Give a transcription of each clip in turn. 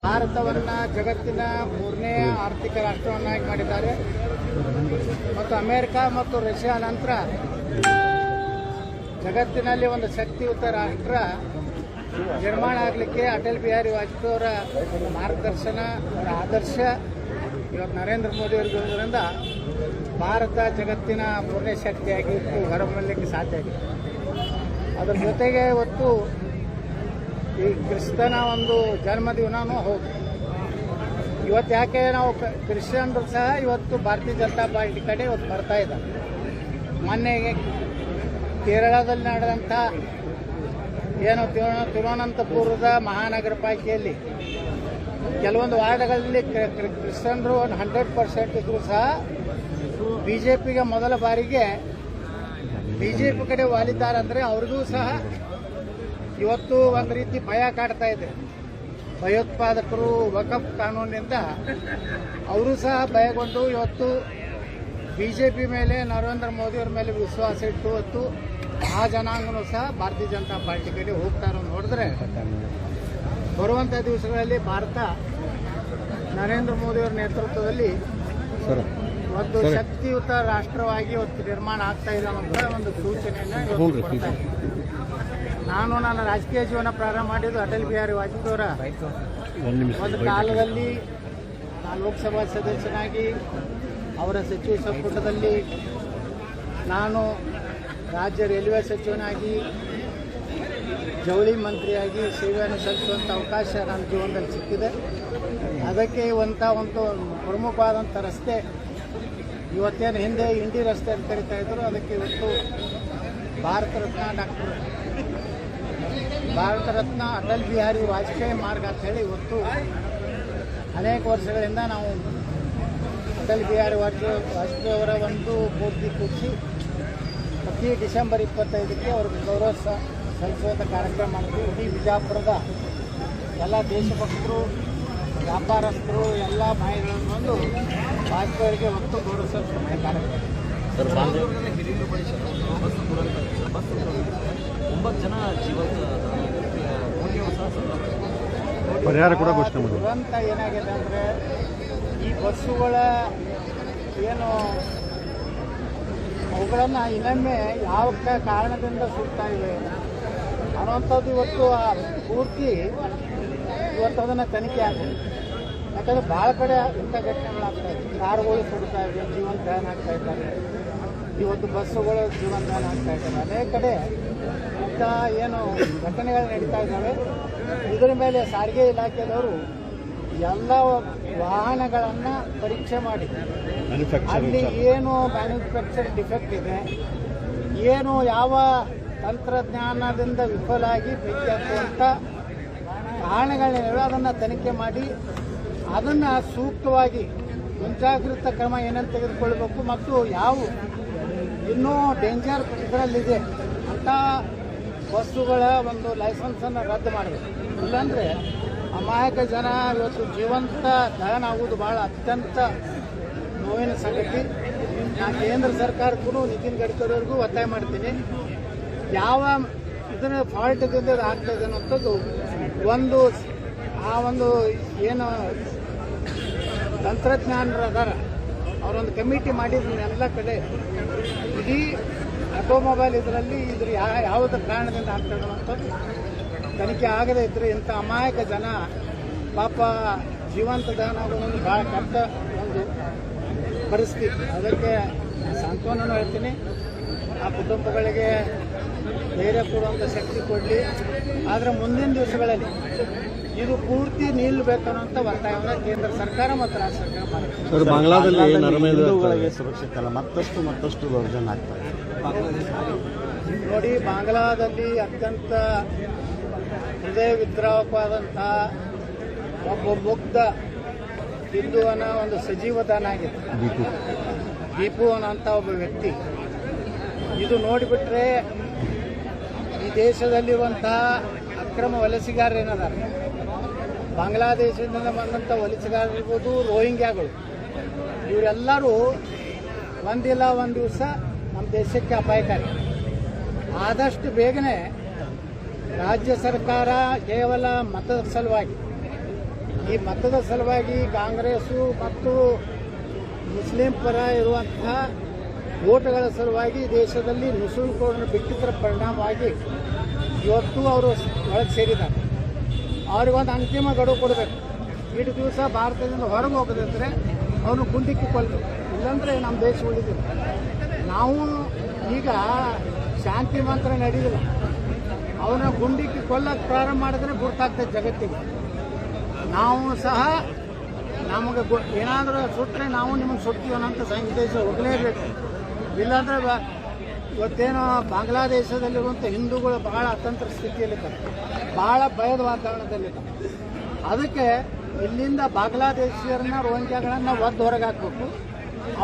ಭಾರತವನ್ನ ಜಗತ್ತಿನ ಮೂರನೇ ಆರ್ಥಿಕ ರಾಷ್ಟ್ರವನ್ನಾಗಿ ಮಾಡಿದ್ದಾರೆ ಮತ್ತು ಅಮೆರಿಕ ಮತ್ತು ರಷ್ಯಾ ನಂತರ ಜಗತ್ತಿನಲ್ಲಿ ಒಂದು ಶಕ್ತಿಯುತ ರಾಷ್ಟ್ರ ನಿರ್ಮಾಣ ಆಗಲಿಕ್ಕೆ ಅಟಲ್ ಬಿಹಾರಿ ವಾಜಪೇಯಿ ಅವರ ಮಾರ್ಗದರ್ಶನ, ಅವರ ಆದರ್ಶ ಇವತ್ತು ನರೇಂದ್ರ ಮೋದಿ ಅವರಿರೋದ್ರಿಂದ ಭಾರತ ಜಗತ್ತಿನ ಮೂರನೇ ಶಕ್ತಿಯಾಗಿ ಹೊರಬರಲಿಕ್ಕೆ ಸಾಧ್ಯ ಆಗಿದೆ. ಅದರ ಜೊತೆಗೆ ಇವತ್ತು ಈ ಕ್ರಿಸ್ತನ ಒಂದು ಜನ್ಮದಿನನೂ ಹೌದು. ಇವತ್ತು ಯಾಕೆ ನಾವು ಕ್ರಿಶ್ಚಿಯನ್ರು ಸಹ ಇವತ್ತು ಭಾರತೀಯ ಜನತಾ ಪಾರ್ಟಿ ಕಡೆ ಇವತ್ತು ಬರ್ತಾ ಇದ್ದಾರೆ. ಮೊನ್ನೆಗೆ ಕೇರಳದಲ್ಲಿ ನಡೆದಂಥ ಏನು ತಿರುವನಂತಪುರದ ಮಹಾನಗರ ಪಾಲಿಕೆಯಲ್ಲಿ ಕೆಲವೊಂದು ವಾರ್ಡ್ಗಳಲ್ಲಿ ಕ್ರಿಶ್ಚಿಯನ್ರು 100% ಇದ್ರೂ ಸಹ ಬಿಜೆಪಿಗೆ ಮೊದಲ ಬಾರಿಗೆ ಬಿಜೆಪಿ ಕಡೆ ವಾಲಿದ್ದಾರೆ. ಅಂದರೆ ಅವ್ರಿಗೂ ಸಹ ಇವತ್ತು ಒಂದು ರೀತಿ ಭಯ ಕಾಡ್ತಾ ಇದೆ. ಭಯೋತ್ಪಾದಕರು ವಕಫ್ ಕಾನೂನಿನಿಂದ ಅವರು ಸಹ ಭಯಗೊಂಡು ಇವತ್ತು ಬಿಜೆಪಿ ಮೇಲೆ, ನರೇಂದ್ರ ಮೋದಿ ಅವರ ಮೇಲೆ ವಿಶ್ವಾಸ ಇಟ್ಟು ಇವತ್ತು ಆ ಜನಾಂಗನೂ ಸಹ ಭಾರತೀಯ ಜನತಾ ಪಾರ್ಟಿ ಕಡೆ ಹೋಗ್ತಾರೋ ನೋಡಿದ್ರೆ ಬರುವಂಥ ದಿವಸಗಳಲ್ಲಿ ಭಾರತ ನರೇಂದ್ರ ಮೋದಿ ಅವರ ನೇತೃತ್ವದಲ್ಲಿ ಒಂದು ಶಕ್ತಿಯುತ ರಾಷ್ಟ್ರವಾಗಿ ಇವತ್ತು ನಿರ್ಮಾಣ ಆಗ್ತಾ ಇದೆ ಅನ್ನೋ ಒಂದು ಸೂಚನೆಯನ್ನು ಕೊಡ್ತಾ ಇದೆ. ನಾನು ನನ್ನ ರಾಜಕೀಯ ಜೀವನ ಪ್ರಾರಂಭ ಮಾಡಿದ್ದು ಅಟಲ್ ಬಿಹಾರಿ ವಾಜಪೇಯಿ ಅವರ ಒಂದು ಕಾಲದಲ್ಲಿ ನಾನು ಲೋಕಸಭಾ ಸದಸ್ಯನಾಗಿ ಅವರ ಸಚಿವ ಸಂಪುಟದಲ್ಲಿ ನಾನು ರಾಜ್ಯ ರೈಲ್ವೆ ಸಚಿವನಾಗಿ ಜವಳಿ ಮಂತ್ರಿಯಾಗಿ ಸೇವೆಯನ್ನು ಸಲ್ಲಿಸುವಂಥ ಅವಕಾಶ ನನ್ನ ಜೀವನದಲ್ಲಿ ಸಿಕ್ಕಿದೆ. ಅದಕ್ಕೆ ಒಂದು ಪ್ರಮುಖವಾದಂಥ ರಸ್ತೆ ಇವತ್ತೇನು ಹಿಂದೆ ಇಂಡಿ ರಸ್ತೆ ಅಂತ ಕರಿತಾ ಇದ್ರು, ಅದಕ್ಕೆ ಇವತ್ತು ಭಾರತ ರತ್ನ ಅಟಲ್ ಬಿಹಾರಿ ವಾಜಪೇಯಿ ಮಾರ್ಗ ಅಂತ ಹೇಳಿ ಇವತ್ತು ಅನೇಕ ವರ್ಷಗಳಿಂದ ನಾವು ಅಟಲ್ ಬಿಹಾರಿ ವಾಜಪೇಯಿ ಅವರ ಒಂದು ಮೂರ್ತಿ ಕೂಡಿಸಿ ಪ್ರತಿ ಡಿಸೆಂಬರ್ 25ಕ್ಕೆ ಅವ್ರಿಗೆ ಗೌರವ ಸಲ್ಲಿಸುವಂಥ ಕಾರ್ಯಕ್ರಮ ಮಾಡ್ತೀವಿ. ಇಡೀ ಬಿಜಾಪುರದ ಎಲ್ಲ ದೇಶಭಕ್ತರು, ವ್ಯಾಪಾರಸ್ಥರು, ಎಲ್ಲ ಮಾಹಿತಿಗಳನ್ನು ವಾಜಪೇಯಿಗೆ ಹೊತ್ತು ಗೌರವ ಸಲ್ಲಿಸುವಂಥ ಕಾರ್ಯಕ್ರಮ. 9 ಜನ ಜೀವಂತ ಪರಿಹಾರ ಕೂಡ ಘೋಷಣೆ ಮಾಡಿ. ದುರಂತ ಏನಾಗಿದೆ ಅಂದರೆ ಈ ಬಸ್ಸುಗಳ ಏನು ಅವುಗಳನ್ನು ಇನ್ನೊಮ್ಮೆ ಯಾವ ಕಾರಣದಿಂದ ಸುಡ್ತಾ ಇವೆ ಅನ್ನುವಂಥದ್ದು ಇವತ್ತು ಪೂರ್ತಿ ಇವತ್ತು ಅದನ್ನು ತನಿಖೆ ಆಗಿದೆ. ಯಾಕಂದರೆ ಭಾಳ ಕಡೆ ಇಂಥ ಘಟನೆಗಳಾಗ್ತಾ ಇದೆ. ಕಾರುಗಳು ಸುಡ್ತಾ ಇವೆ, ಜೀವನ ದಾನ ಆಗ್ತಾ ಇದ್ದಾರೆ. ಇವತ್ತು ಬಸ್ಸುಗಳು ಜೀವನ ದಾನ ಆಗ್ತಾ ಇದ್ದಾರೆ. ಅನೇಕ ಕಡೆ ಇಂಥ ಏನು ಘಟನೆಗಳು ನಡೀತಾ ಇದ್ದಾವೆ. ಇದರ ಮೇಲೆ ಸಾರಿಗೆ ಇಲಾಖೆದವರು ಎಲ್ಲ ವಾಹನಗಳನ್ನು ಪರೀಕ್ಷೆ ಮಾಡಿ ಅಲ್ಲಿ ಏನು ಮ್ಯಾನುಫ್ಯಾಕ್ಚರ್ ಡಿಫೆಕ್ಟ್ ಇದೆ, ಏನು ಯಾವ ತಂತ್ರಜ್ಞಾನದಿಂದ ವಿಫಲ ಆಗಿ ಬೆಂಕಿ ಹತ್ತುವಂಥ ಕಾರಣಗಳೇನಿವೆ ಅದನ್ನು ತನಿಖೆ ಮಾಡಿ ಅದನ್ನು ಸೂಕ್ತವಾಗಿ ಮುಂಜಾಗ್ರತಾ ಕ್ರಮ ಏನಂತ ತೆಗೆದುಕೊಳ್ಬೇಕು ಮತ್ತು ಯಾವ ಇನ್ನೂ ಡೇಂಜರ್ ಇದರಲ್ಲಿದೆ ಅಂಥ ಬಸ್ಸುಗಳ ಒಂದು ಲೈಸೆನ್ಸನ್ನು ರದ್ದು ಮಾಡಬೇಕು. ಇಲ್ಲಾಂದರೆ ಅಮಾಯಕ ಜನ ಇವತ್ತು ಜೀವಂತ ದಹನ ಆಗುವುದು ಭಾಳ ಅತ್ಯಂತ ನೋವಿನ ಸಂಗತಿ. ನಾನು ಕೇಂದ್ರ ಸರ್ಕಾರಕ್ಕೂ ನಿತಿನ್ ಗಡ್ಕರಿ ಅವ್ರಿಗೂ ಒತ್ತಾಯ ಮಾಡ್ತೀನಿ, ಯಾವ ಇದರ ಫಾಲ್ಟ್ದಿಂದ ಆಗ್ತಾಯಿದೆ ಅನ್ನೋಂಥದ್ದು ಒಂದು ಏನು ತಂತ್ರಜ್ಞಾನರು ಅದಾರ ಅವರೊಂದು ಕಮಿಟಿ ಮಾಡಿದ್ರು ಎಲ್ಲ ಕಡೆ ಇಡೀ ಆಟೋಮೊಬೈಲ್ ಇದರಲ್ಲಿ ಯಾವುದೇ ಕಾರಣದಿಂದ ಆಗ್ತದೆ ಅನ್ನೋಂಥದ್ದು ತನಿಖೆ ಆಗದೇ ಇದ್ದರೆ ಇಂಥ ಅಮಾಯಕ ಜನ ಪಾಪ ಜೀವಂತ ದಹನ ಆಗೋದೊಂದು ಭಾಳ ಕೆಟ್ಟ ಒಂದು ಪರಿಸ್ಥಿತಿ. ಅದಕ್ಕೆ ಸಾಂತ್ವನೂ ಹೇಳ್ತೀನಿ, ಆ ಕುಟುಂಬಗಳಿಗೆ ಧೈರ್ಯ ಕೊಡುವಂಥ ಶಕ್ತಿ ಕೊಡಲಿ. ಆದರೆ ಮುಂದಿನ ದಿವಸಗಳಲ್ಲಿ ಇದು ಪೂರ್ತಿ ನಿಲ್ಲಬೇಕನ್ನುವಂಥ ಒತ್ತಾಯವನ್ನು ಕೇಂದ್ರ ಸರ್ಕಾರ ಮತ್ತು ರಾಜ್ಯ ಸರ್ಕಾರ ಮಾಡಿದೆ. ಬಾಂಗ್ಲಾದಲ್ಲಿ ಸುರಕ್ಷಿತ ಅಲ್ಲ, ಮತ್ತಷ್ಟು ದೌರ್ಜನ್ಯ ಆಗ್ತದೆ. ನೋಡಿ, ಬಾಂಗ್ಲಾದಲ್ಲಿ ಅತ್ಯಂತ ಹೃದಯ ವಿದ್ರಾವಕವಾದಂಥ ಒಬ್ಬ ಮುಗ್ಧ ಹಿಂದುವನ ಒಂದು ಸಜೀವ ದಾನ ಆಗಿದೆ ದೀಪು ಅನ್ನೋಂಥ ಒಬ್ಬ ವ್ಯಕ್ತಿ. ಇದು ನೋಡಿಬಿಟ್ರೆ ಈ ದೇಶದಲ್ಲಿರುವಂತಹ ಅಕ್ರಮ ವಲಸಿಗಾರರೇನದಾರೆ, ಬಾಂಗ್ಲಾದೇಶದಿಂದ ಬಂದಂಥ ವಲಸಿಗಾರರಿರ್ಬೋದು, ರೋಹಿಂಗ್ಯಾಗಳು, ಇವರೆಲ್ಲರೂ ಒಂದಿಲ್ಲ ಒಂದು ದಿವಸ ನಮ್ಮ ದೇಶಕ್ಕೆ ಅಪಾಯಕಾರಿ. ಆದಷ್ಟು ಬೇಗನೆ ರಾಜ್ಯ ಸರ್ಕಾರ ಕೇವಲ ಮತದ ಸಲುವಾಗಿ ಈ ಮತದ ಸಲುವಾಗಿ ಕಾಂಗ್ರೆಸ್ಸು ಮತ್ತು ಮುಸ್ಲಿಂ ಪರ ಇರುವಂತಹ ಓಟ್ಗಳ ಸಲುವಾಗಿ ದೇಶದಲ್ಲಿ ನುಸುಳುಕೋರನ್ನು ಬಿಟ್ಟಿದ್ದರ ಪರಿಣಾಮವಾಗಿ ಇವತ್ತು ಅವರು ಒಳಗೆ ಸೇರಿದ್ದಾರೆ. ಅವ್ರಿಗೊಂದು ಅಂತಿಮ ಗಡುವು ಕೊಡಬೇಕು. ಇಷ್ಟು ದಿವಸ ಭಾರತದಿಂದ ಹೊರಗೆ ಹೋಗೋದಂದರೆ ಅವನು ಗುಂಡಿಕ್ಕಿ ಕೊಲ್ಲಬೇಕು, ಇಲ್ಲಾಂದರೆ ನಮ್ಮ ದೇಶ ಉಳಿದಿಲ್ಲ. ನಾವು ಈಗ ಶಾಂತಿ ಮಂತ್ರ ನಡೆದಿಲ್ಲ, ಅವನ ಗುಂಡಿಕ್ಕಿ ಕೊಲ್ಲಕ್ಕೆ ಪ್ರಾರಂಭ ಮಾಡಿದ್ರೆ ಗುರ್ತಾಗ್ತದೆ ಜಗತ್ತಿಗೆ. ನಾವು ಸಹ ನಮಗೆ ಏನಾದರೂ ಸುಟ್ಟರೆ ನಾವು ನಿಮಗೆ ಸುಡ್ತೀವನಂತ ಸಂದೇಶ ಹೋಗಲೇಬೇಕು. ಇಲ್ಲಾಂದರೆ ಇವತ್ತೇನೋ ಬಾಂಗ್ಲಾದೇಶದಲ್ಲಿರುವಂಥ ಹಿಂದೂಗಳು ಬಹಳ ಅತಂತ್ರ ಸ್ಥಿತಿಯಲ್ಲಿದ್ದಾರೆ, ಬಹಳ ಭಯದ ವಾತಾವರಣದಲ್ಲಿದ್ದಾರೆ. ಅದಕ್ಕೆ ಇಲ್ಲಿಂದ ಬಾಂಗ್ಲಾದೇಶಿಯರನ್ನ ರೋಹಿಂಗ್ಯಾಗಳನ್ನು ಒದ್ದು ಹೊರಗೆ ಹಾಕಬೇಕು,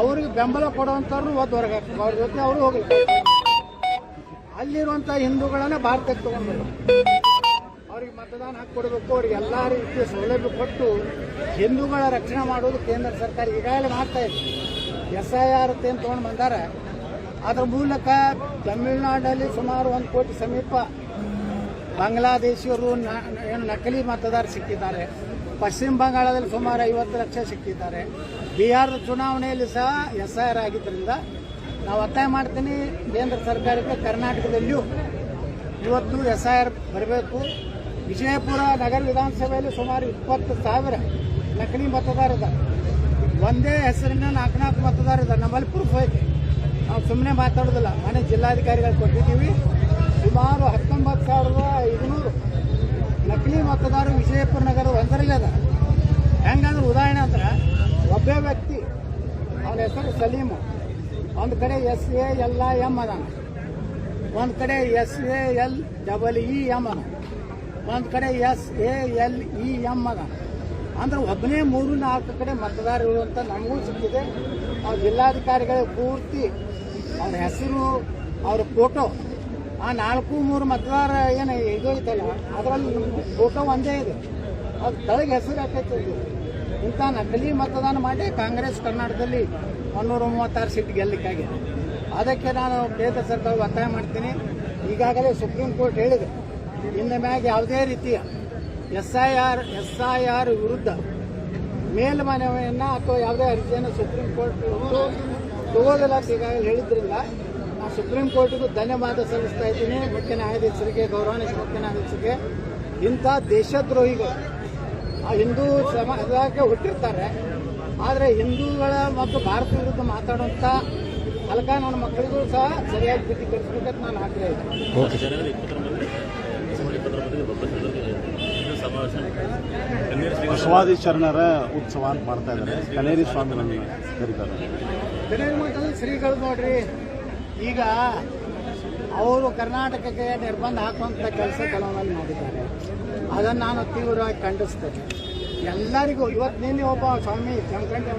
ಅವ್ರಿಗೆ ಬೆಂಬಲ ಕೊಡುವಂಥವ್ರನ್ನ ಒದ್ದು ಹೊರಗೆ ಹಾಕಬೇಕು, ಅವ್ರ ಜೊತೆ ಅವರು ಹೋಗಬೇಕು. ಅಲ್ಲಿರುವಂಥ ಹಿಂದೂಗಳನ್ನು ಭಾರತಕ್ಕೆ ತಗೊಂಡ್ಬರ್ಬೇಕು, ಅವ್ರಿಗೆ ಮತದಾನ ಹಾಕಿ ಕೊಡಬೇಕು, ಅವ್ರಿಗೆ ಎಲ್ಲ ರೀತಿಯ ಸೌಲಭ್ಯ ಕೊಟ್ಟು ಹಿಂದೂಗಳ ರಕ್ಷಣೆ ಮಾಡೋದು ಕೇಂದ್ರ ಸರ್ಕಾರ ಈಗಾಗಲೇ ಮಾಡ್ತಾ ಇದೆ. SIR ಅಂತ ತೊಗೊಂಡು ಬಂದಾರೆ. ಅದರ ಮೂಲಕ ತಮಿಳುನಾಡಲ್ಲಿ ಸುಮಾರು 1 ಕೋಟಿ ಸಮೀಪ ಬಾಂಗ್ಲಾದೇಶಿಯರು ಏನು ನಕಲಿ ಮತದಾರರು ಸಿಕ್ಕಿದ್ದಾರೆ. ಪಶ್ಚಿಮ ಬಂಗಾಳದಲ್ಲಿ ಸುಮಾರು 50 ಲಕ್ಷ ಸಿಕ್ಕಿದ್ದಾರೆ. ಬಿಹಾರದ ಚುನಾವಣೆಯಲ್ಲಿ ಸಹ SIR ಆಗಿದ್ದರಿಂದ ನಾವು ಒತ್ತಾಯ ಮಾಡ್ತೀನಿ ಕೇಂದ್ರ ಸರ್ಕಾರಕ್ಕೆ, ಕರ್ನಾಟಕದಲ್ಲಿಯೂ ಇವತ್ತು SIR ಬರಬೇಕು. ವಿಜಯಪುರ ನಗರ ವಿಧಾನಸಭೆಯಲ್ಲಿ ಸುಮಾರು 20,000 ನಕಲಿ ಮತದಾರರಿದ್ದಾರೆ. ಒಂದೇ ಹೆಸರಿನ 4 ಮತದಾರರಿದ್ದಾರೆ. ನಮ್ಮಲ್ಲಿ ಪ್ರೂಫ್ ಐತೆ, ನಾವು ಸುಮ್ಮನೆ ಮಾತಾಡೋದಿಲ್ಲ. ಮನೆ ಜಿಲ್ಲಾಧಿಕಾರಿಗಳು ಕೊಟ್ಟಿದ್ದೀವಿ. ಸುಮಾರು 19,500 ನಕಲಿ ಮತದಾರರು ವಿಜಯಪುರ ನಗರದ ಒಂದರಲ್ಲೇ ಅದ. ಹೆಂಗಂದ್ರೆ ಉದಾಹರಣೆ ಅಂದ್ರೆ ಒಬ್ಬ ವ್ಯಕ್ತಿ, ಅವನ ಹೆಸರು ಸಲೀಮು, ಒಂದು ಕಡೆ SALIM ಅದಾನ, ಒಂದು ಕಡೆ SALEEM ಅದ, ಒಂದು ಕಡೆ SALEM ಅದ. ಅಂದ್ರೆ ಒಬ್ಬನೇ 3-4 ಕಡೆ ಮತದಾರ ಇರುವಂತ ನಮಗೂ ಸಿಕ್ಕಿದೆ. ನಾವು ಜಿಲ್ಲಾಧಿಕಾರಿಗಳ ಪೂರ್ತಿ ಅವ್ರ ಹೆಸರು, ಅವ್ರ ಫೋಟೋ, ಆ 4-3 ಮತದಾರ ಏನು ಇದು ಐತಲ್ಲ ಅದರಲ್ಲಿ ಫೋಟೋ ಒಂದೇ ಇದೆ, ಅದು ಕೆಳಗೆ ಹೆಸರು ಹಾಕೈತೆ. ಇಂಥ ನಕಲಿ ಮತದಾನ ಮಾಡಿ ಕಾಂಗ್ರೆಸ್ ಕರ್ನಾಟಕದಲ್ಲಿ 136 ಸೀಟ್ ಗೆಲ್ಲಕ್ಕಾಗಿದೆ. ಅದಕ್ಕೆ ನಾನು ಕೇಂದ್ರ ಸರ್ಕಾರ ಒತ್ತಾಯ ಮಾಡ್ತೀನಿ. ಈಗಾಗಲೇ ಸುಪ್ರೀಂ ಕೋರ್ಟ್ ಹೇಳಿದೆ, ಇನ್ನು ಮ್ಯಾಗ ಯಾವುದೇ ರೀತಿಯ SIR ವಿರುದ್ಧ ಮೇಲ್ಮನವಿಯನ್ನು ಅಥವಾ ಯಾವುದೇ ಅರ್ಜಿಯನ್ನು ಸುಪ್ರೀಂ ಕೋರ್ಟ್ ತಗೋದಿಲ್ಲ ಅಂತ ಈಗಾಗಲೇ ಹೇಳಿದ್ರಿಂದ ನಾನು ಸುಪ್ರೀಂ ಕೋರ್ಟ್ಗೂ ಧನ್ಯವಾದ ಸಲ್ಲಿಸ್ತಾ ಇದ್ದೀನಿ. ಮುಖ್ಯ ನ್ಯಾಯಾಧೀಶರಿಗೆ, ಗೌರವಾನ್ವಿತ ಮುಖ್ಯ ನ್ಯಾಯಾಧೀಶರಿಗೆ. ಇಂಥ ದೇಶದ್ರೋಹಿಗಳು ಆ ಹಿಂದೂ ಸಮಾಜಕ್ಕೆ ಹುಟ್ಟಿರ್ತಾರೆ, ಆದರೆ ಹಿಂದೂಗಳ ಮತ್ತು ಭಾರತ ವಿರುದ್ಧ ಮಾತಾಡುವಂಥ ಅಲ್ಕ ನನ್ನ ಮಕ್ಕಳಿಗೂ ಸಹ ಸರಿಯಾಗಿ ಬುದ್ಧಿ ಕಲಿಸ್ಬೇಕಂತ ನಾನು ಆಗ್ರಹ ಬಸವಾದಿ ಶರಣರ ಉತ್ಸವ ಅಂತ ಮಾಡ್ತಾ ಇದ್ದಾರೆ. ಕನೇರಿ ಸ್ವಾಮಿಗಳನ್ನು ಕರೀತಾರೆ. ಕನೇರಿ ಮಠದ ಶ್ರೀಗಳು ನೋಡ್ರಿ, ಈಗ ಅವರು ಕರ್ನಾಟಕಕ್ಕೆ ನಿರ್ಬಂಧ ಹಾಕುವಂಥ ಕೆಲಸ ಕೆಲವೊಂದು ಮಾಡಿದ್ದಾರೆ. ಅದನ್ನು ನಾನು ತೀವ್ರವಾಗಿ ಖಂಡಿಸ್ತೇನೆ. ಎಲ್ಲರಿಗೂ ಇವತ್ತು ನಿನ್ನೆ ಒಬ್ಬ ಸ್ವಾಮಿ ಜಮಖಂಡಿ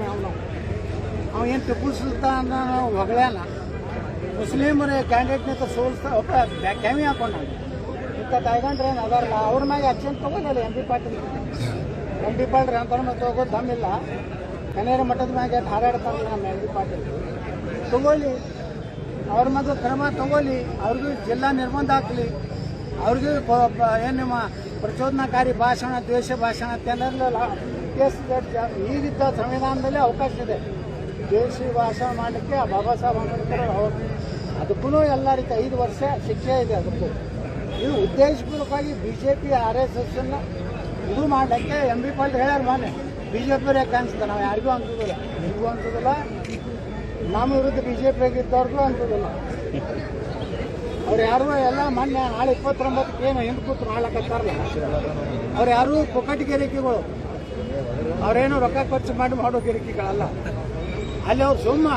ಅವ ಏನು ಟಿಪ್ಪು ಸುಲ್ತಾನ್ ಹೊಗಳೇನ ಮುಸ್ಲಿಮರ ಕ್ಯಾಂಡಿಡೇಟ್ನಿಂದ ಸೋಲಿಸ್ತಾ ಒಬ್ಬ ಕ್ಯಾಮಿ ಹಾಕೊಂಡ ಇಂಥ ತಾಯ್ಗಂಡ್ರೆ ಏನು ಅದಾರಲ್ಲ ಅವ್ರ ಮ್ಯಾಗೆ ಆಕ್ಷನ್ ತಗೋಲ್ಲ. MP ಪಾಟೀಲ್ ಅಂತ ಮತ್ತೆ ಹೋಗೋದು ದಮ್ಮಿಲ್ಲ. ಕನೇರಿ ಮಠದ ಮ್ಯಾಗೆ ಹಾರಾಡ್ತಾರಲ್ಲ ನಮ್ಮ MP ಪಾಟೀಲ್, ತಗೊಳ್ಳಿ, ಅವ್ರ ಮದ್ದು ಕ್ರಮ ತಗೊಳ್ಳಿ. ಅವ್ರಿಗೂ ಜಿಲ್ಲಾ ನಿರ್ಬಂಧ ಹಾಕಲಿ. ಅವ್ರಿಗೂ ಏನು ನಿಮ್ಮ ಪ್ರಚೋದನಾಕಾರಿ ಭಾಷಣ, ದ್ವೇಷ ಭಾಷಣ ಅಂತೆಲ್ಲ ಕೇಸ್ ಈಗಿದ್ದ ಸಂವಿಧಾನದಲ್ಲಿ ಅವಕಾಶ ಇದೆ. ದ್ವೇಷಿ ಭಾಷಣ ಮಾಡಲಿಕ್ಕೆ ಬಾಬಾ ಸಾಹೇಬ್ ಅಂಬೇಡ್ಕರ್ ಅದಕ್ಕೂ ಎಲ್ಲ ರೀತಿ 5 ವರ್ಷ ಶಿಕ್ಷೆ ಇದೆ. ಅದಕ್ಕೂ ಇದು ಉದ್ದೇಶಪೂರ್ವಕವಾಗಿ BJP RSS ಇದು ಮಾಡಲಿಕ್ಕೆ MP ಪಾಟೀಲ್ ಹೇಳ್ಯಾರ. ಮೊನ್ನೆ BJP ಯಾಕೆ ಅನ್ಸುತ್ತೆ, ನಾವು ಯಾರಿಗೂ ಅನ್ಸೋದಿಲ್ಲ, ನಿಮಗೂ ಅನ್ಸೋದಿಲ್ಲ, ನಮ್ಮ ವಿರುದ್ಧ BJP ಇದ್ದವ್ರಿಗೂ ಅನ್ಸೋದಿಲ್ಲ. ಅವ್ರು ಯಾರು ಎಲ್ಲ ಮೊನ್ನೆ ನಾಳೆ 29ಕ್ಕೆ ಏನು ಹಿಂದೆ ಕೂತು ಮಾಡ್ಲಕತ್ತಾರಲ್ಲ, ಅವ್ರು ಯಾರು ಪೊಕಟಿ ಗಿರಿಕಿಗಳು, ಅವ್ರೇನು ರೊಕ್ಕ ಖರ್ಚು ಮಾಡೋ ಗಿರಿಕಿಗಳಲ್ಲ. ಅಲ್ಲಿ ಅವ್ರು ಸುಮ್ಮ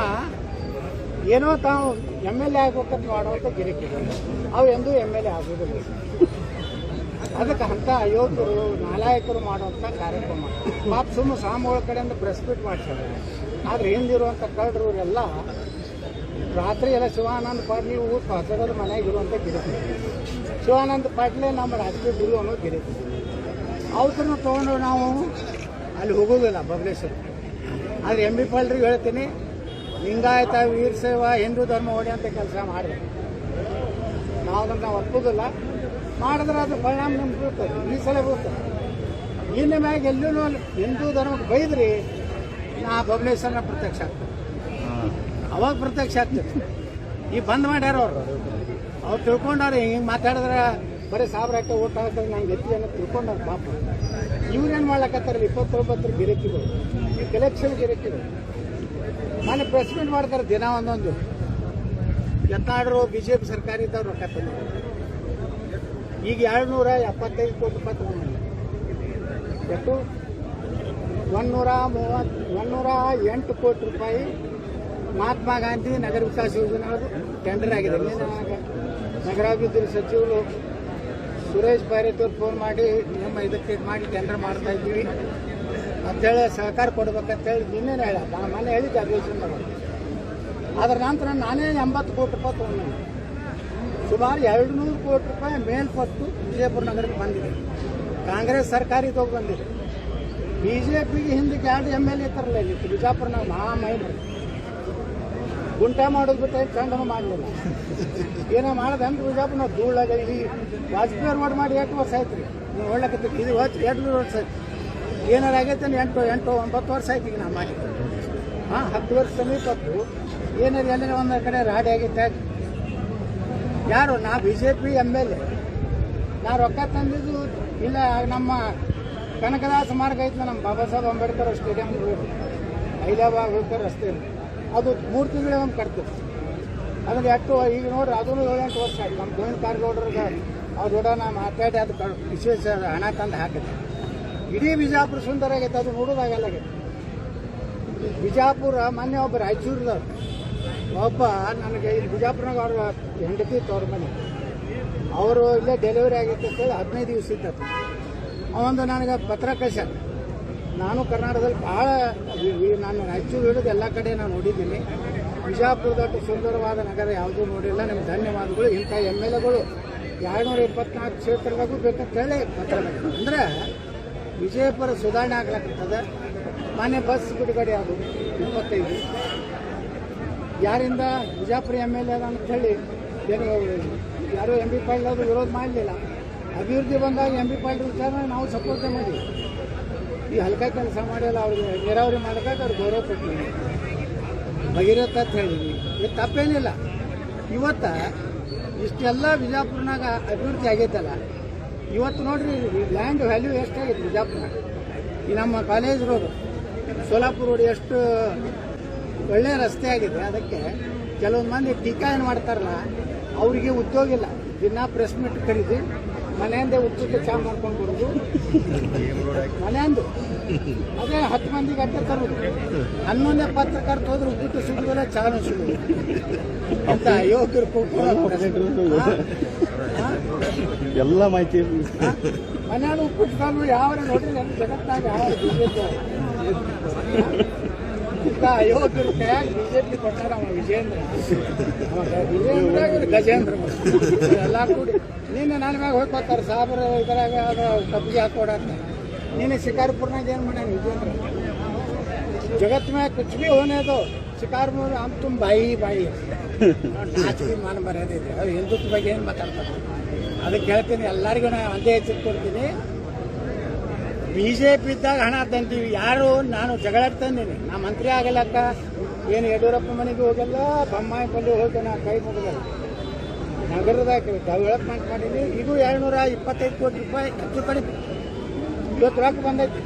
ಏನೋ ತಾವು MLA ಆಗ್ಬೇಕಂತ ಮಾಡುವಂಥ ಗಿರಿಕಿಗಳು, ಅವು ಎಂದೂ MLA ಆಗೋದಿಲ್ಲ. ಅದಕ್ಕೆ ಅಂಥ ಅಯೋಗ್ಯರು, ನಾಲಾಯಕರು ಮಾಡುವಂಥ ಕಾರ್ಯಕ್ರಮ ಪಾಪ ಸುಮ್ಮ ಸ್ವಾಮಿಗಳ ಕಡೆಯಿಂದ ಪ್ರೆಸ್ ಮೀಟ್ ಮಾಡ್ತಾರೆ. ಆದರೆ ಹಿಂದಿರುವಂಥ ಕಳ್ಳರು ಎಲ್ಲ ರಾತ್ರಿ ಎಲ್ಲ ಶಿವಾನಂದ ಪಾಟೀಲ್ ಊಟ ಹೊಸಗದ ಮನೆಯಾಗಿರುವಂಥ ಗಿರಿಕಿ. ಶಿವಾನಂದ ಪಾಟೀಲೇ ನಮ್ಮ ರಾಜಕೀಯ ಗುರು ಅನ್ನೋ ಗಿರಿಕಿ. ಅವ್ರನ್ನ ತೊಗೊಂಡು ನಾವು ಅಲ್ಲಿ ಹೋಗೋದಿಲ್ಲ ಬಬಲೇಶ್ವರ. ಆದರೆ MP ಪಾಟೀಲ್ರಿಗೆ ಹೇಳ್ತೀನಿ, ಲಿಂಗಾಯತ, ವೀರಶೈವ, ಹಿಂದೂ ಧರ್ಮ ಹೊಡೆಯುವಂಥ ಕೆಲಸ ಮಾಡಬೇಕು. ನಾವು ಅದನ್ನು ಒಪ್ಪೋದಿಲ್ಲ. ಮಾಡಿದ್ರೆ ಅದು ಪರಿಣಾಮ ನಿಮ್ಗೆ ಬೀಳ್ತದೆ, ಈ ಸಲ ಬೀಳ್ತದೆ. ಇನ್ನು ಮ್ಯಾಗ ಎಲ್ಲೂ ಹಿಂದೂ ಧರ್ಮಕ್ಕೆ ಬೈದ್ರಿ ನಾ ಬಬಲೇಶ್ವರನ ಪ್ರತ್ಯಕ್ಷ ಆಗ್ತದೆ, ಅವಾಗ ಪ್ರತ್ಯಕ್ಷ ಆಗ್ತದೆ. ಈ ಬಂದ್ ಮಾಡ್ಯಾರ ಅವ್ರು ತಿಳ್ಕೊಂಡವ್ರು ಹಿಂಗೆ ಮಾತಾಡಿದ್ರೆ ಬರೀ ಸಾವಿರ ಹಾಕಿ ಓಟ್ ಹಾಕಿದ್ರೆ ನಂಗೆ ಎತ್ತಿ ಅನ್ನೋ ತಿಳ್ಕೊಂಡವ್ರು ಪಾಪ. ಇವ್ರೇನು ಮಾಡ್ಲಕತ್ತಾರ 29 ಗಿರಕಿಗಳು, ಈ ಕಲೆಕ್ಷನ್ ಗಿರಕಿಗಳು ಮನೆ ಪ್ರೆಸ್ ಮೀಟ್ ಮಾಡ್ತಾರೆ ದಿನ ಒಂದೊಂದು. ಯತ್ನಾಡ್ರು BJP ಸರ್ಕಾರ ಇದ್ದವ್ರು ರೊಕ್ಕ ತಂದ್ರು. ಈಗ 275 ಕೋಟಿ ರೂಪಾಯಿ ತಗೊಂಡಿಲ್ಲ. ಎಷ್ಟು 108 ಕೋಟಿ ರೂಪಾಯಿ ಮಹಾತ್ಮ ಗಾಂಧಿ ನಗರ ವಿಕಾಸ ಯೋಜನೆ ಟೆಂಡರ್ ಆಗಿದೆ. ನಗರಾಭಿವೃದ್ಧಿ ಸಚಿವರು ಸುರೇಶ್ ಬೈರೇತವ್ರು ಫೋನ್ ಮಾಡಿ ನಮ್ಮ ಇದಕ್ಕೆ ಮಾಡಿ ಟೆಂಡರ್ ಮಾಡ್ತಾ ಇದ್ದೀವಿ ಅಂತೇಳಿ ಸಹಕಾರ ಕೊಡ್ಬೇಕಂತೇಳಿ ನಿನ್ನೆ ಹೇಳ ಮನೆ ಹೇಳಿದ್ದೆ ಅಧಿವೇಶನದಾಗ. ಅದರ ನಂತರ ನಾನೇ 80 ಕೋಟಿ ರೂಪಾಯಿ ತೊಗೊಂಡು ಸುಮಾರು 200 ಕೋಟಿ ರೂಪಾಯಿ ಮೇಲ್ಪಟ್ಟು ವಿಜಯಪುರ ನಗರಕ್ಕೆ ಬಂದಿದೆ. ಕಾಂಗ್ರೆಸ್ ಸರ್ಕಾರ ಇದಾಗ ಬಂದಿದೆ. BJPಗೆ ಹಿಂದಕ್ಕೆ 2 MLA ಇರ್ತಾರಲ್ಲ ಇಲ್ಲಿ ಬಿಜಾಪುರನಾಗ ಮಹಾಮೈಂಡ್ ಗುಂಟ ಮಾಡೋದು ಬಿಟ್ಟು ಚಂಡನು ಮಾಡಲಿಲ್ಲ. ಏನೋ ಮಾಡೋದಂದ್ರೆ ಬಿಜಾಪುರ ನಾವು ಧೂಳಾಗ ಇಲ್ಲಿ ವಾಜಪೇಯಿ ರೋಡ್ ಮಾಡಿ 8 ವರ್ಷ ಆಯ್ತು ರೀ. ನೀವು ಒಳ್ಳಕತ್ತಿ ಇದು 2 ವರ್ಷ ಆಯ್ತು. ಏನಾರು ಆಗೈತೆ 8-9 ವರ್ಷ ಆಯ್ತು ಈಗ ನಾವು ಮಾಡಿ. 10 ವರ್ಷ ಸಮೀಪತ್ತು ಏನಾರು ಎಲ್ಲರ ಒಂದು ಕಡೆ ರಾಡಿ ಆಗೈತೆ. ಯಾರು ನಾ BJP MLA ನಾ ರೊಕ್ಕ ತಂದಿದ್ದು ಇಲ್ಲ. ನಮ್ಮ ಕನಕದಾಸ ಮಾರ್ಗ ಐತೆ ನಮ್ಮ ಬಾಬಾ ಸಾಹೇಬ್ ಅಂಬೇಡ್ಕರ್ ಸ್ಟೇಡಿಯಂ ಹೈದರಾಬಾದ್ ಹೋಗ್ತಾರೆ ರಸ್ತೆ, ಅದು 3 ತಿಂಗಳಿಗೆ ಒಂದು ಕಟ್ತೀವಿ. ಅದನ್ನು ಈಗ ನೋಡ್ರಿ ಅದೂ 7-8 ವರ್ಷ ಆಯ್ತು. ನಮ್ಮ ಗೋವಿಂದ ಕಾರಜೋಳರಿಗೆ ಅವ್ರ ದೊಡ್ಡ ನಾವು ಮಾತಾಡಿ ಅದು ವಿಶೇಷ ಹಣ ತಂದು ಹಾಕಿದೆ. ಇಡೀ ಬಿಜಾಪುರ ಸುಂದರ ಆಗೈತೆ, ಅದು ನೋಡೋದಾಗಲ್ಲ. ಬಿಜಾಪುರ ಮೊನ್ನೆ ಒಬ್ಬ ರಾಯಚೂರದವ್ರು ಒಬ್ಬ ನನಗೆ ಇಲ್ಲಿ ಬಿಜಾಪುರನಾಗ ಅವ್ರ ಹೆಂಡತಿ ತವ್ರ ಮನೆ ಅವರು ಇಲ್ಲೇ ಡೆಲಿವರಿ ಆಗೈತೆ ಅಂತೇಳಿ 15 ದಿವಸ ಇತ್ತು. ಅವೊಂದು ನನಗೆ ಪತ್ರ ಕಳ್ಸ್ಯಾರ. ನಾನು ಕರ್ನಾಟಕದಲ್ಲಿ ಭಾಳ ನಾನು ರಾಯಚೂರು ಹಿಡಿದು ಎಲ್ಲ ಕಡೆ ನಾನು ನೋಡಿದ್ದೀನಿ. ಬಿಜಾಪುರದಷ್ಟು ಸುಂದರವಾದ ನಗರ ಯಾವುದೂ ನೋಡಿಲ್ಲ. ನಿಮ್ಗೆ ಧನ್ಯವಾದಗಳು. ಇಂಥ MLAಗಳು 224 ಕ್ಷೇತ್ರದಾಗೂ ಬೇಕಂತೇಳಿ ಪತ್ರ ಮಾಡಿದ್ರು. ಅಂದ್ರೆ ವಿಜಯಪುರ ಸುಧಾರಣೆ ಆಗ್ಲಕ್ಕದ. ಮನೆ ಬಸ್ ಬಿಡುಗಡೆ ಅದು 25 ಯಾರಿಂದ ಬಿಜಾಪುರ MLA ಅದ ಅಂತೇಳಿ ಏನು ಯಾರು MP ಪಾಟೀಲ್ ಅದು ವಿರೋಧ ಮಾಡಲಿಲ್ಲ. ಅಭಿವೃದ್ಧಿ ಬಂದಾಗ MP ಪಾಟೀಲ್ ವಿಚಾರ ನಾವು ಸಪೋರ್ಟ್ ಮಾಡಿ ಈ ಹಲ್ಕ ಕೆಲಸ ಮಾಡಿಲ್ಲ. ಅವ್ರಿಗೆ ನೀರಾವರಿ ಮಾಡೋಕೆ ಅವ್ರು ಗೌರವ ಕೊಟ್ಟಿದ್ದೀವಿ, ಭಗೀರಥ ಅಂತ ಹೇಳಿದ್ವಿ. ಇದು ತಪ್ಪೇನಿಲ್ಲ. ಇವತ್ತು ಇಷ್ಟೆಲ್ಲ ಬಿಜಾಪುರನಾಗ ಅಭಿವೃದ್ಧಿ ಆಗೈತಲ್ಲ. ಇವತ್ತು ನೋಡ್ರಿ ಲ್ಯಾಂಡ್ ವ್ಯಾಲ್ಯೂ ಎಷ್ಟಾಗೈತೆ ಬಿಜಾಪುರನಾಗ. ಈ ನಮ್ಮ ಕಾಲೇಜ್ ರೋಡ್ ಸೋಲಾಪುರ ರೋಡ್ ಎಷ್ಟು ಒಳ್ಳೆಯ ರಸ್ತೆ ಆಗಿದೆ. ಅದಕ್ಕೆ ಕೆಲವೊಂದು ಮಂದಿ ಟೀಕಾ ಏನು ಮಾಡ್ತಾರಲ್ಲ ಅವರಿಗೆ ಉದ್ಯೋಗ ಇಲ್ಲ. ದಿನ ಪ್ರೆಸ್ ಮೀಟ್ ಕರೀದಿ ಮನೆಯಿಂದ ಉದ್ದಕ್ಕೆ ಚಾ ಮಾಡ್ಕೊಂಡು ಕೊಡೋದು ಮನೆಯಂದು ಅದೇ 10 ಮಂದಿಗೆ ಅಡ್ಡ ತರೋದು. 11 ಪತ್ರಕರ್ತ ಹೋದ್ರೆ ಉದ್ದಿಟ್ಟು ಸಿಗುದಿಲ್ಲ, ಚಾನು ಸಿಗುದು ಅಂತ ಯೋಗ್ಯರು ಎಲ್ಲ ಮಾಹಿತಿ ಮನೆಯಾಗ ಉಪ್ಪಿಟ್ಟು ಕಾಲು ಯಾವ ನೋಡ್ರಿ ನನ್ನ ಜಗತ್ತಾಗ ಯಾವ ಇಂಥ ಅಯೋಗ್ಯರು ಕೈಯಾಗ BJP ಕೊಟ್ಟಾರ. ಅವ ವಿಜೇಂದ್ರ ಗಜೇಂದ್ರ ಎಲ್ಲ ಕೂಡಿ ನೀನು ನನ್ನ ಮ್ಯಾಗ ಹೋಗ್ಕೋತಾರೆ ಸಾಬ್ರ ಇದರಾಗ ಅದು ಕಬ್ಬಿಗೆ ಹಾಕೊಡಂತ. ನೀನು ಶಿಕಾರ್ಪುರ್ನಾಗ ಏನು ಮಾಡ್ಯಾನ ವಿಜೇಂದ್ರ? ಜಗತ್ ಮ್ಯಾಗ ಕುಚ್ ಭೀ ಹೋನೆ ಅದು ಶಿಕಾರ್ಪುರ ಅಂತ ತುಂಬ ಬಾಯಿ ನಾಚಿಕೆ ಮಾನ ಬರೋದಿದೆ. ಅವ್ರು ಹಿಂದುತ್ವ ಬಗ್ಗೆ ಏನು ಮಾತಾಡ್ತಾರೆ ಅದಕ್ಕೆ ಹೇಳ್ತೀನಿ. ಎಲ್ಲರಿಗೂ ನಾನು ಒಂದೇ ಎಚ್ಚರಿಕೊಡ್ತೀನಿ. BJP ಇದ್ದಾಗ ಹಣ ತಂತೀವಿ. ಯಾರು ನಾನು ಜಗಳಾಡ್ತಂದೀನಿ. ನಾ ಮಂತ್ರಿ ಆಗಲಕ್ಕ ಏನು ಯಡಿಯೂರಪ್ಪ ಮನೆಗೆ ಹೋಗಲ್ಲ, ಬೊಮ್ಮಾಯಿ ಪಲ್ಲಿ ಹೋಗಿ ನಾ ಕೈ ಮುಗಿದಲ್ಲ. ನಗರದಾಗ ಡೆವಲಪ್ಮೆಂಟ್ ಮಾಡೀನಿ. ಇದು 225 ಕೋಟಿ ರೂಪಾಯಿ ಹೆಚ್ಚು ಕಡಿಮೆ ಇವತ್ತು ರೊಕ್ಕ ಬಂದೈತಿ.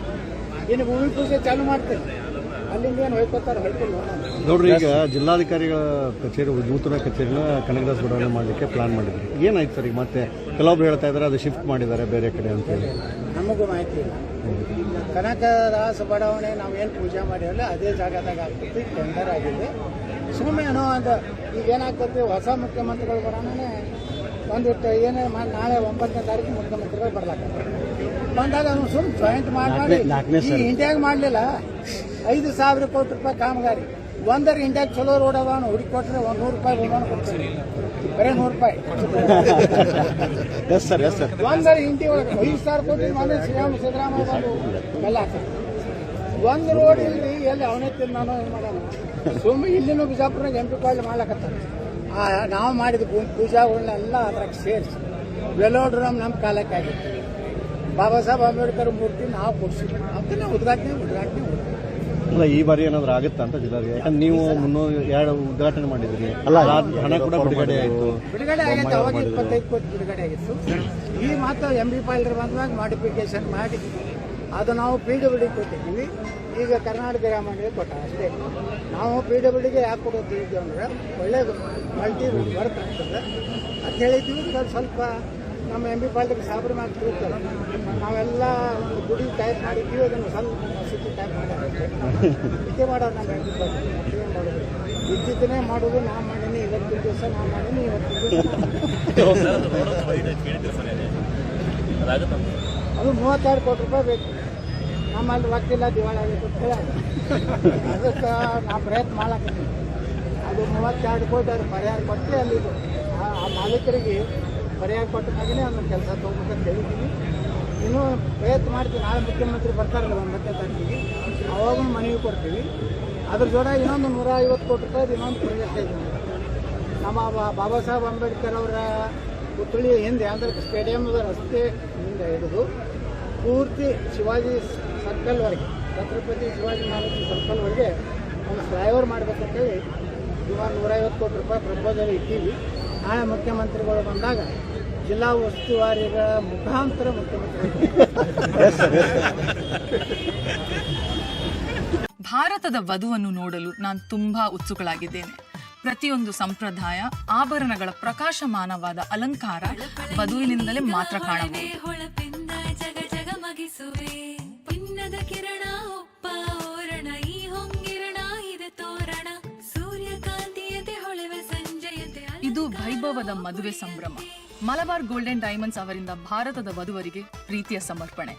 ಇನ್ನು ಭೂಮಿ ಪೂಜೆ ಚಾಲು ಮಾಡ್ತೇನೆ. ಅಲ್ಲಿಂದ ಏನು ಹೊಯ್ಕೋತಾರೆ ಹೊಯ್ಕೊಂಡು ನೋಡ್ರಿ. ಈಗ ಜಿಲ್ಲಾಧಿಕಾರಿಗಳ ಕಚೇರಿ ನೂತನ ಕಚೇರಿನ ಕನಕದಾಸ ಬಡಾವಣೆ ಮಾಡಲಿಕ್ಕೆ ಪ್ಲಾನ್ ಮಾಡಿದ್ರಿ. ಏನಾಯ್ತು ಸರ್? ಈಗ ಮತ್ತೆ ಕೆಲವೊಬ್ರು ಹೇಳ್ತಾ ಇದ್ದಾರೆ ಅದು ಶಿಫ್ಟ್ ಮಾಡಿದ್ದಾರೆ ಬೇರೆ ಕಡೆ ಅಂತೇಳಿ. ನಮಗೂ ಮಾಹಿತಿ ಇಲ್ಲ. ಕನಕದಾಸ ಬಡಾವಣೆ ನಾವೇನು ಪೂಜೆ ಮಾಡಿರಲ್ಲ ಅದೇ ಜಾಗದಾಗ ಆಗ್ತೈತಿ. ಟೆಂಡರ್ ಆಗಿದೆ. ಸುಮ್ಮನೆ ಏನೋ ಅಂತ ಈಗ ಏನಾಗ್ತೈತಿ, ಹೊಸ ಮುಖ್ಯಮಂತ್ರಿಗಳು ಬರೋಣನೇ ಒಂದಿಟ್ಟು ಏನೇ ನಾಳೆ 9ನೇ ತಾರೀಕು ಮುಖ್ಯಮಂತ್ರಿಗಳು ಬರ್ಲಾಕತ್ತಾರೆ. ಬಂದಾಗ ಅವ್ನು ಸುಮ್ಮನೆ ಜಾಯಿಂಟ್ ಮಾಡಿ ಈ ಇಂಡಿಯಾಗ ಮಾಡಲಿಲ್ಲ. 5,000 ಕೋಟಿ ರೂಪಾಯಿ ಕಾಮಗಾರಿ. ಒಂದರ ಇಂಡಿಯಾಗ ಚಲೋ ರೋಡ್ ಅದ ಹುಡುಕಿ ಕೊಟ್ಟರೆ 100 ರೂಪಾಯಿ ಬಹುಮಾನ ಕೊಡ್ತೀನಿ. ಬರೀ 100 ರೂಪಾಯಿ ಒಂದರ ಇಂಡಿ ಒಳಗೆ 5,000 ಕೋಟಿ ಮಾಡಿ ಸಿದ್ದರಾಮಯ್ಯ ಬಂದು ಎಲ್ಲ ಹಾಕ್ತಾರೆ. ಒಂದು ರೋಡ್ ಇಲ್ಲಿ ಎಲ್ಲಿ ಅವನೇ ನಾನು ಏನು ಮಾಡೋಣ. ಸುಮ್ಮನೆ ಇಲ್ಲಿನೂ ಬಿಜಾಪುರನಾಗ MP ಪಾಟೀಲ್ ಮಾಡ್ಲಕತ್ತಾರೆ. ನಾವು ಮಾಡಿದ ಪೂಜಾಗಳನ್ನೆಲ್ಲ ಅದ್ರಾಗ ಸೇರಿಸಿ ವೆಲೋಡ್ರಮ್ ನಮ್ಮ ಕಾಲಕ್ಕೆ ಆಗಿತ್ತು. ಬಾಬಾ ಸಾಹೇಬ್ ಅಂಬೇಡ್ಕರ್ ಮೂರ್ತಿ ನಾವು ಕೊಡ್ಸಿದ್ವಿ ಅದನ್ನ ಉದ್ಘಾಟನೆ ಅಲ್ಲ ಈ ಬಾರಿ ಏನಾದ್ರು ಆಗುತ್ತಾ ಅಂತ ಜಿಲ್ಲಾಧಿಕಾರಿ, ಯಾಕಂದ್ರೆ ನೀವು ಎರಡು ಉದ್ಘಾಟನೆ ಮಾಡಿದ್ರಿ, ಅಲ್ಲ ಹಣ ಕೂಡ ಬಿಡುಗಡೆ ಆಯಿತು. ಬಿಡುಗಡೆ ಆಗಿತ್ತು, ಅವಾಗ 25 ಕೋಟಿ ಬಿಡುಗಡೆ ಆಗಿತ್ತು. ಈ ಮಾತು MB ಪಾಲ್ರು ಬಂದಾಗ ಮಾಡಿಫಿಕೇಶನ್ ಮಾಡಿ ಅದು ನಾವು PWD ಕೊಟ್ಟಿದ್ದೀವಿ. ಈಗ ಕರ್ನಾಟಕ ಗ್ರಾಮೀಣ ಕೊಟ್ಟ ಅಷ್ಟೇ. ನಾವು PWDಗೆ ಯಾಕೆ ಕೊಡೋದು ಅಂದ್ರೆ ಒಳ್ಳೇದು ಮಲ್ಟಿ ವರ್ಕ್ ಆಗ್ತದೆ ಅಂತ ಹೇಳಿದ್ವಿ. ಸ್ವಲ್ಪ ನಮ್ಮ MB ಪಾಲ್ರಿಗೆ ಸಾಬ್ರ ಮಾಡಿ ತಿಳ್ತಾರೆ. ನಾವೆಲ್ಲ ಒಂದು ಗುಡಿ ಟೈಪ್ ಮಾಡಿದ್ವಿ, ಅದನ್ನು ಸ್ವಲ್ಪ ಮಸೀದಿ ಟೈಪ್ ಮಾಡಿರುತ್ತೆ. ಇದೇ ಮಾಡೋರು ನಮ್ಮ MB ಪಾಲ್ರು ಏನು ಮಾಡೋದು, ಇದ್ದಿದ್ದನ್ನೇ ಮಾಡೋದು. ನಾ ಮಾಡೀನಿ ಇವತ್ತಿನ ದಿವಸ, ನಾ ಮಾಡೀನಿ ಇವತ್ತಿನ ದಿವಸ. ಅದು 32 ಕೋಟಿ ರೂಪಾಯಿ ಬೇಕು. ನಮ್ಮಲ್ಲಿ ವಕೀಲ ದಿವಾಳಿ ಆಗಿತ್ತು ಅಂತ ಹೇಳಿ ಅದಕ್ಕೆ ನಾವು ಪ್ರಯತ್ನ ಮಾಡಾಕತ್ತೀವಿ. ಅದು 32 ಕೋಟಿ ಅವ್ರು ಪರಿಹಾರ ಕೊಟ್ಟು ಅಲ್ಲಿ ಆ ಮಾಲೀಕರಿಗೆ ಪರಿಹಾರ ಕೊಟ್ಟ ಮ್ಯಾಗೇ ಅದನ್ನ ಕೆಲಸ ತೊಗೋಬೇಕಂತ ಹೇಳಿದ್ದೀವಿ. ಇನ್ನೂ ಪ್ರಯತ್ನ ಮಾಡ್ತೀವಿ. ನಾಳೆ ಮುಖ್ಯಮಂತ್ರಿ ಬರ್ತಾರಲ್ಲ 9ನೇ ತಾರೀಕಿಗೆ, ಅವಾಗೂ ಮನವಿ ಕೊಡ್ತೀವಿ. ಅದ್ರ ಜೋಡ ಇನ್ನೊಂದು 150 ಕೋಟಿ ರೂಪಾಯಿ ಇನ್ನೊಂದು ಪ್ರಾಜೆಕ್ಟ್ ಇದೆ. ನಮ್ಮ ಬಾಬಾ ಸಾಹೇಬ್ ಅಂಬೇಡ್ಕರ್ ಅವರ ಪುತ್ಥಳಿ ಹಿಂದೆ ಅಂದ್ರೆ ಸ್ಟೇಡಿಯಂದ ರಸ್ತೆ ಹಿಂದೆ ಹಿಡಿದು ಪೂರ್ತಿ ಶಿವಾಜಿ ಸರ್ಕಲ್ವರೆಗೆ, ಛತ್ರಪತಿ ಶಿವಾಜಿ ಮಹಾರಾಜ ಸರ್ಕಲ್ವರೆಗೆ ಒಂದು ಫ್ಲೈಓವರ್ ಮಾಡಬೇಕಂತೇಳಿ ಇವಾಗ 150 ಕೋಟಿ ರೂಪಾಯಿ ಪ್ರಪೋಸಲ್ ಇಟ್ಟಿವಿ. ನಾಳೆ ಮುಖ್ಯಮಂತ್ರಿಗಳು ಬಂದಾಗ ಜಿಲ್ಲಾ ಉಸ್ತುವಾರಿಗಳ ಮುಖಾಂತರ ಮುಖ್ಯಮಂತ್ರಿ. ಭಾರತದ ವಧುವನ್ನು ನೋಡಲು ನಾನು ತುಂಬಾ ಉತ್ಸುಕಳಾಗಿದ್ದೇನೆ. ಪ್ರತಿಯೊಂದು ಸಂಪ್ರದಾಯ ಆಭರಣಗಳ ಪ್ರಕಾಶಮಾನವಾದ ಅಲಂಕಾರ ವಧುವಿನಿಂದಲೇ ಮಾತ್ರ ಕಾಣಬಹುದು. ಇದು ವೈಭವದ ಮದುವೆ ಸಂಭ್ರಮ. ಮಲಬಾರ್ ಗೋಲ್ಡನ್ ಡೈಮಂಡ್ಸ್ ಅವರಿಂದ ಭಾರತದ ವಧುವರಿಗೆ ಪ್ರೀತಿಯ ಸಮರ್ಪಣೆ.